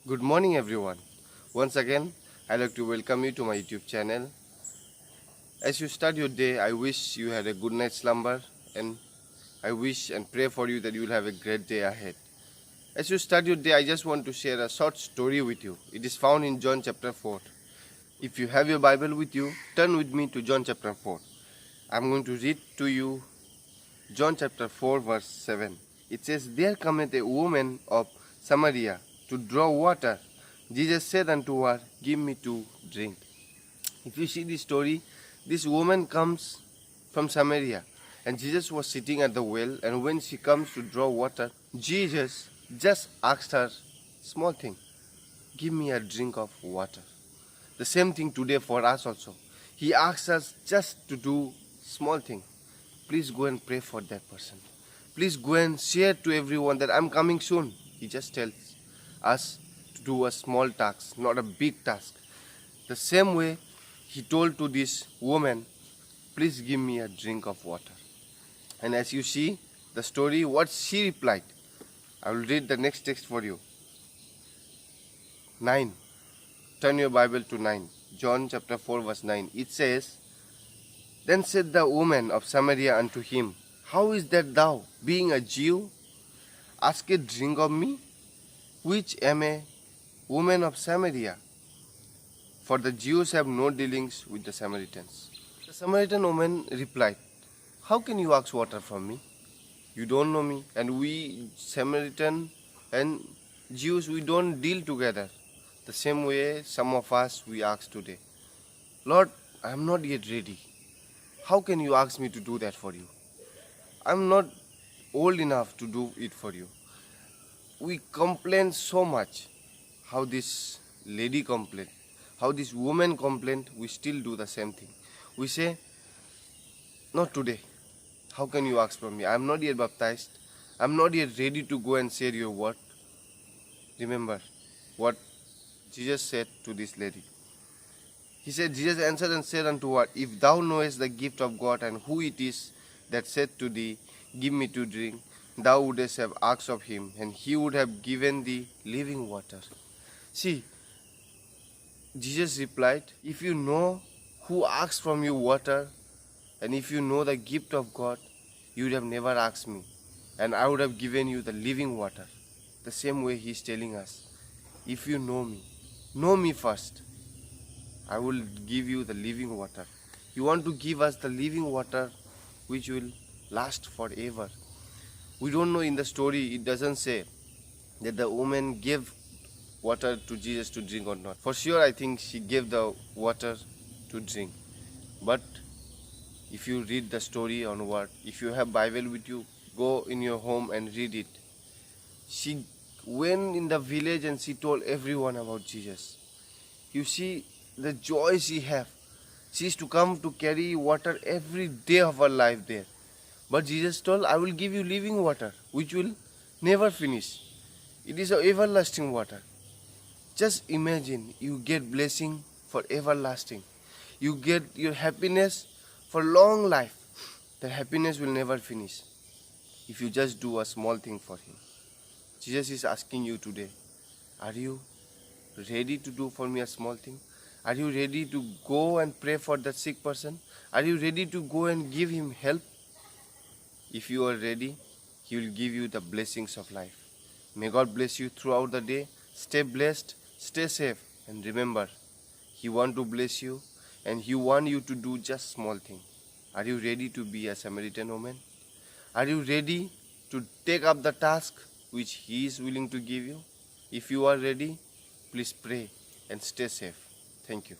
Good morning, everyone. Once again, I'd like to welcome you to my YouTube channel. As you start your day, I wish you had a good night's slumber, and I wish and pray for you that you will have a great day ahead. As you start your day, I just want to share a short story with you. It is found in John chapter 4. If you have your Bible with you, turn with me to John chapter 4. I'm going to read to you John chapter 4, verse 7. It says, There cometh a woman of Samaria to draw water. Jesus said unto her, Give me to drink. If you see the story, this woman comes from Samaria, and Jesus was sitting at the well, and when she comes to draw water, Jesus just asked her, small thing, give me a drink of water. The same thing today for us also. He asks us just to do small thing. Please go and pray for that person. Please go and share to everyone that I'm coming soon. He just tells us to do a small task, not a big task. The same way he told to this woman, please give me a drink of water. And as you see the story, what she replied, I will read the next text for you. 9. Turn your Bible to 9. John chapter 4 verse 9. It says, Then said the woman of Samaria unto him, How is that thou, being a Jew, ask a drink of me, which am a woman of Samaria? For the Jews have no dealings with the Samaritans. The Samaritan woman replied, How can you ask water from me? You don't know me, and we Samaritan and Jews, we don't deal together. The same way some of us we ask today, Lord, I am not yet ready. How can you ask me to do that for you? I'm not old enough to do it for you. We complain so much. How this lady complained, how this woman complained, we still do the same thing. We say, not today. How can you ask from me? I'm not yet baptized. I'm not yet ready to go and share your word. Remember what Jesus said to this lady. He said, Jesus answered and said unto her, If thou knowest the gift of God, and who it is that said to thee, Give me to drink, thou wouldest have asked of him, and he would have given thee living water. See, Jesus replied, If you know who asks from you water, and if you know the gift of God, you would have never asked me, and I would have given you the living water. The same way he is telling us, if you know me first, I will give you the living water. You want to give us the living water which will last forever. We don't know in the story, it doesn't say that the woman gave water to Jesus to drink or not. For sure, I think she gave the water to drink. But if you read the story onward, if you have Bible with you, go in your home and read it. She went in the village and she told everyone about Jesus. You see the joy she have. She is to come to carry water every day of her life there. But Jesus told, I will give you living water, which will never finish. It is an everlasting water. Just imagine, you get blessing for everlasting. You get your happiness for long life. The happiness will never finish if you just do a small thing for him. Jesus is asking you today, are you ready to do for me a small thing? Are you ready to go and pray for that sick person? Are you ready to go and give him help? If you are ready, he will give you the blessings of life. May God bless you throughout the day. Stay blessed, stay safe, and remember, he wants to bless you and he wants you to do just small thing. Are you ready to be a Samaritan woman? Are you ready to take up the task which he is willing to give you? If you are ready, please pray and stay safe. Thank you.